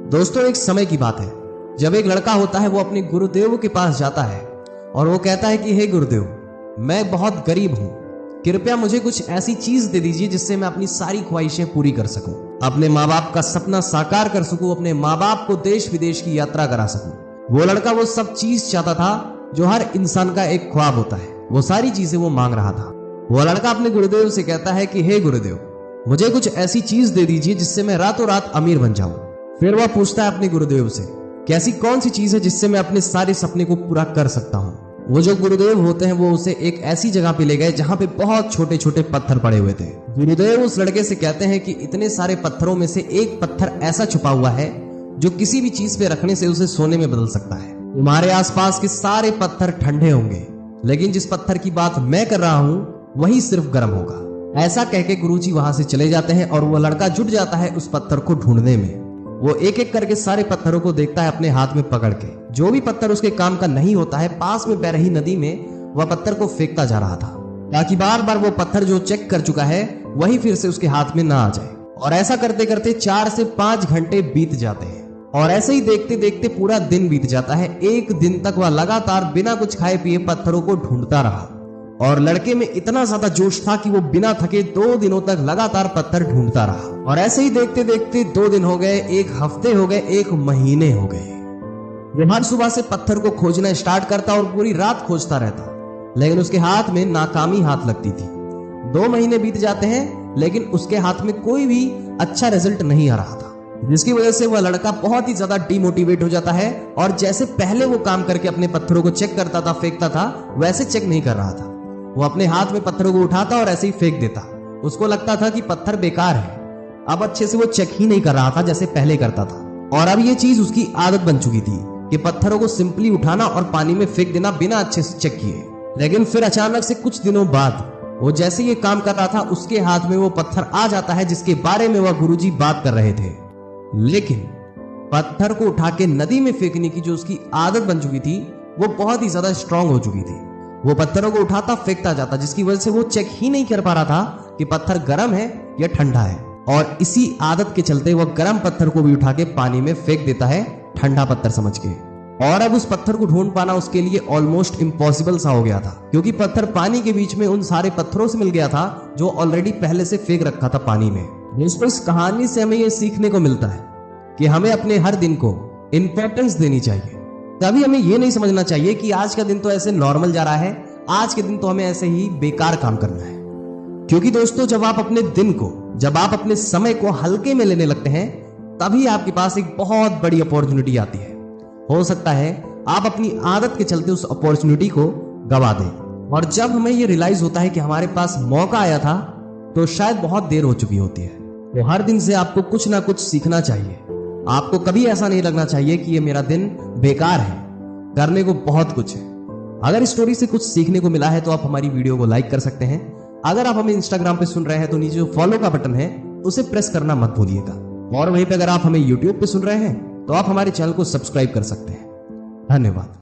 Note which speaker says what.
Speaker 1: दोस्तों, एक समय की बात है जब एक लड़का होता है वो अपने गुरुदेव के पास जाता है और वो कहता है कि हे गुरुदेव, मैं बहुत गरीब हूँ, कृपया मुझे कुछ ऐसी चीज दे दीजिए जिससे मैं अपनी सारी ख्वाहिशें पूरी कर सकूं, अपने माँ बाप का सपना साकार कर सकूं, अपने माँ बाप को देश विदेश की यात्रा करा सकूं। वो लड़का वो सब चीज चाहता था जो हर इंसान का एक ख्वाब होता है। वो सारी चीजें वो मांग रहा था। वो लड़का अपने गुरुदेव से कहता है कि हे गुरुदेव, मुझे कुछ ऐसी चीज दे दीजिए जिससे मैं रातों रात अमीर बन जाऊं। फिर वह पूछता है अपने गुरुदेव से कि ऐसी कौन सी चीज है जिससे मैं अपने सारे सपने को पूरा कर सकता हूँ। वो जो गुरुदेव होते हैं वो उसे एक ऐसी जगह पे ले गए जहाँ पे बहुत छोटे छोटे पत्थर पड़े हुए थे। गुरुदेव उस लड़के से कहते हैं कि इतने सारे पत्थरों में से एक पत्थर ऐसा छुपा हुआ है जो किसी भी चीज पे रखने से उसे सोने में बदल सकता है। तुम्हारे आसपास के सारे पत्थर ठंडे होंगे, लेकिन जिस पत्थर की बात मैं कर रहा हूँ वही सिर्फ गर्म होगा। ऐसा कह के गुरुजी वहां से चले जाते हैं और वो लड़का जुट जाता है उस पत्थर को ढूंढने में। वो एक एक करके सारे पत्थरों को देखता है अपने हाथ में पकड़ के। जो भी पत्थर उसके काम का नहीं होता है, पास में बह रही नदी में वह पत्थर को फेंकता जा रहा था ताकि बार बार वो पत्थर जो चेक कर चुका है वही फिर से उसके हाथ में ना आ जाए। और ऐसा करते करते 4 से 5 घंटे बीत जाते हैं और ऐसे ही देखते देखते पूरा दिन बीत जाता है। एक दिन तक वह लगातार बिना कुछ खाए पिए पत्थरों को ढूंढता रहा और लड़के में इतना ज्यादा जोश था कि वो बिना थके 2 दिनों तक लगातार पत्थर ढूंढता रहा। और ऐसे ही देखते देखते 2 दिन हो गए, 1 हफ्ते हो गए, 1 महीने हो गए। वो हर सुबह से पत्थर को खोजना स्टार्ट करता और पूरी रात खोजता रहता, लेकिन उसके हाथ में नाकामी हाथ लगती थी। 2 महीने बीत जाते हैं लेकिन उसके हाथ में कोई भी अच्छा रिजल्ट नहीं आ रहा था, जिसकी वजह से वह लड़का बहुत ही ज्यादा डिमोटिवेट हो जाता है और जैसे पहले वो काम करके अपने पत्थरों को चेक करता था, फेंकता था, वैसे चेक नहीं कर रहा था। वो अपने हाथ में पत्थरों को उठाता और ऐसे ही फेंक देता। उसको लगता था कि पत्थर बेकार है, अब अच्छे से वो चेक ही नहीं कर रहा था जैसे पहले करता था। और अब ये चीज उसकी आदत बन चुकी थी कि पत्थरों को सिंपली उठाना और पानी में फेंक देना बिना अच्छे से चेक किए। लेकिन फिर अचानक से कुछ दिनों बाद वो जैसे ये काम कर रहा था, उसके हाथ में वो पत्थर आ जाता है जिसके बारे में वह गुरुजी बात कर रहे थे। लेकिन पत्थर को उठा के नदी में फेंकने की जो उसकी आदत बन चुकी थी वो बहुत ही ज्यादा स्ट्रांग हो चुकी थी। वो पत्थरों को उठाता, फेंकता जाता, जिसकी वजह से वो चेक ही नहीं कर पा रहा था कि पत्थर गर्म है या ठंडा है। और इसी आदत के चलते वह गर्म पत्थर को भी उठा के पानी में फेंक देता है, ठंडा पत्थर समझ के। और अब उस पत्थर को ढूंढ पाना उसके लिए ऑलमोस्ट इम्पॉसिबल सा हो गया था, क्योंकि पत्थर पानी के बीच में उन सारे पत्थरों से मिल गया था जो ऑलरेडी पहले से फेंक रखा था पानी में। दोस्तों, इस कहानी से हमें ये सीखने को मिलता है कि हमें अपने हर दिन को इंपॉर्टेंस देनी चाहिए। तभी हमें ये नहीं समझना चाहिए कि आज का दिन तो ऐसे नॉर्मल जा रहा है, आज के दिन तो हमें ऐसे ही बेकार काम करना है। क्योंकि दोस्तों, जब आप अपने दिन को, जब आप अपने समय को हल्के में लेने लगते हैं, तभी आपके पास एक बहुत बड़ी अपॉर्चुनिटी आती है। हो सकता है आप अपनी आदत के चलते उस अपॉर्चुनिटी को गवा दें। और जब हमें ये रियलाइज होता है कि हमारे पास मौका आया था, तो शायद बहुत देर हो चुकी होती है। तो हर दिन से आपको कुछ ना कुछ सीखना चाहिए। आपको कभी ऐसा नहीं लगना चाहिए कि ये मेरा दिन बेकार है, करने को बहुत कुछ है। अगर इस स्टोरी से कुछ सीखने को मिला है तो आप हमारी वीडियो को लाइक कर सकते हैं। अगर आप हमें इंस्टाग्राम पे सुन रहे हैं तो नीचे जो फॉलो का बटन है उसे प्रेस करना मत भूलिएगा। और वहीं पे अगर आप हमें यूट्यूब पे सुन रहे हैं तो आप हमारे चैनल को सब्सक्राइब कर सकते हैं। धन्यवाद।